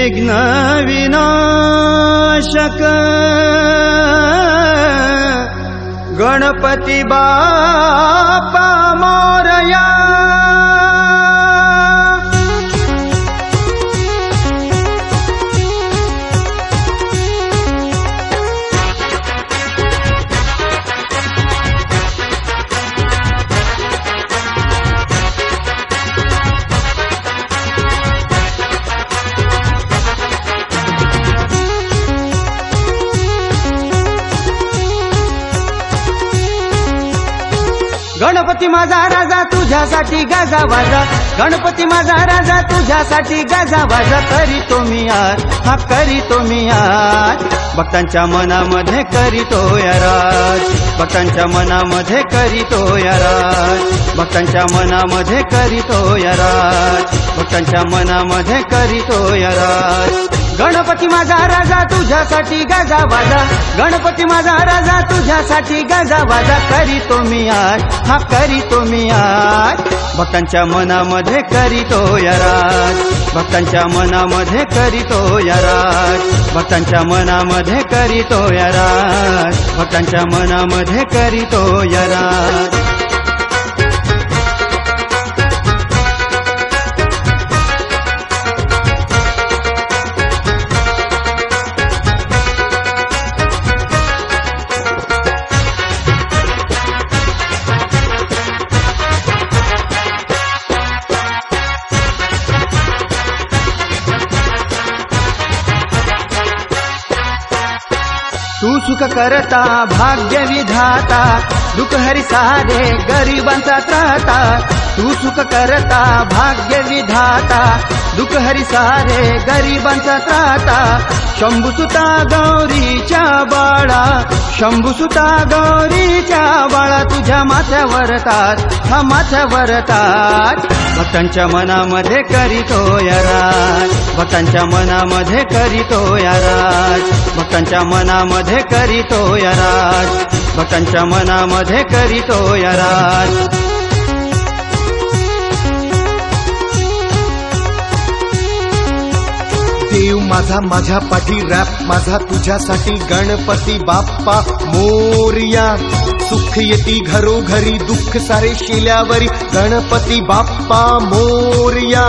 विघ्न विनाशक गणपती बाप्पा मोरया। गणपती माझा राजा तुझ्यासाठी गाजा वाजा, गणपती माझा राजा तुझ्यासाठी गाजा वाजा। करीतो मी आज, हा करीतो मी आज, भक्तांच्या मनामध्ये करीतो या राज, भक्तांच्या मनामध्ये करीतो या राज, भक्तांच्या मनामध्ये करीतो या राज, भक्तांच्या मनामध्ये करीतो या राज। गणपती माझा राजा तुझ्यासाठी गाजा वाजा, गणपती माझा राजा तुझ्यासाठी गाजा वाजा। करीतो मी आज, हा करीतो मी आज, भक्तांच्या मनामध्ये करीतो या राज, भक्तांच्या मनामध्ये करीतो या राज, भक्तांच्या मनामध्ये करीतो या राज, भक्तांच्या मनामध्ये करीतो या राज। तू सुख करता भाग्य विधाता, दुःख हरी सारे गरिबांचा त्राता। तू सुख करता भाग्य विधाता, दुःख हरी सारे गरिबांचा त्राता। शंभुसुता गौरीच्या बाळा, शंभुसुता गौरीच्या बाळा, तुझ्या माथ्यावर ताज, हा माथ्यावर ताज। भक्तांच्या मनामध्ये करीतो या राज, भक्तांच्या मनामध्ये करीतो या राज, भक्तांच्या मनामध्ये करीतो या राज, भक्तांच्या मनामध्ये करीतो या राज। देव माझा माझ्या पाठी रॅप माझा तुझ्यासाठी गणपती बाप्पा मोरया। सुख येती घरोघरी दुःख सारे शेल्यावरी गणपती बाप्पा मोरया।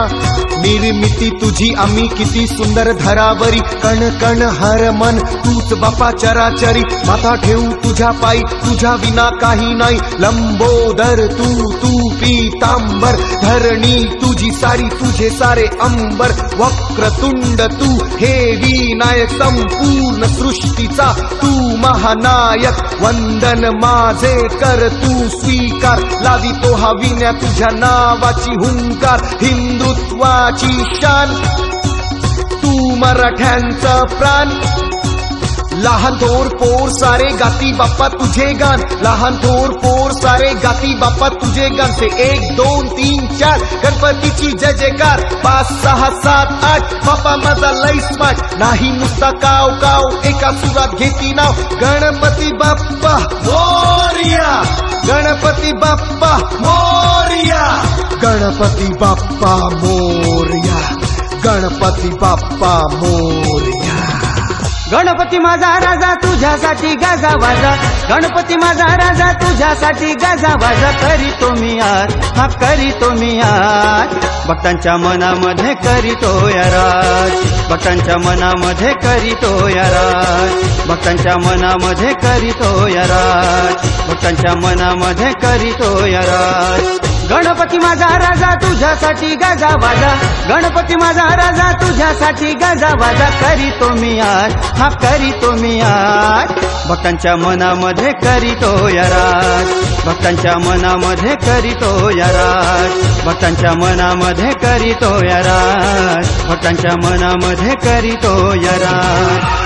निर्मिती तुझी आम्ही किती सुंदर धरावरी, कण कण हर मन तूच बापा चराचरी। माथा ठेवू तुझ्या पायी तुझ्या विना काही नाही, लंबोदर तू तू पीतांबर। धरणी तुझी सारी तुझे सारे अंबर, वक्रतुंड तू हे विनायक। संपूर्ण सृष्टीचा तू महानायक, वंदन माझे कर तू स्वीकार। लावितो हा विण्या तुझ्या नावाची हुंकार, हिंदुत्वाची शान तू मराठ्यांचा प्राण। लहान थोर पोर सारे गाती बाप्पा तुझे गान, लहान थोर पोर सारे गाती बाप्पा तुझे गान। से 1 2 3 4 गणपतीची जय जयकार, 5 6 7 8 बाप्पा माझा लई स्मार्ट। नाही नुसता काव काव एका सुरात घेती नाव, गणपती बाप्पा मोरया, गणपती बाप्पा मोरया, गणपती बाप्पा मोरया, गणपती बाप्पा मोरया। गणपती माझा राजा तुझ्यासाठी गाजा वाजा, गणपती माझा राजा तुझ्यासाठी गाजा वाजा। करीतो मी आज, हा करीतो मी आज, भक्तांच्या मनामध्ये करीतो या राज, भक्तांच्या मनामध्ये करीतो या राज, भक्तांच्या मनामध्ये करीतो या राज, भक्तांच्या मनामध्ये करीतो या राज। गणपती माझा राजा तुझ्यासाठी गाजा वाजा, गणपती माझा राजा तुझ्यासाठी गाजा वाजा। करीतो मी आज, हा करीतो मी आज, भक्तांच्या मनामध्ये करीतो या राज, भक्तांच्या मनामध्ये करीतो या राज, भक्तांच्या मनामध्ये करीतो या राज, भक्तांच्या मनामध्ये करीतो या राज।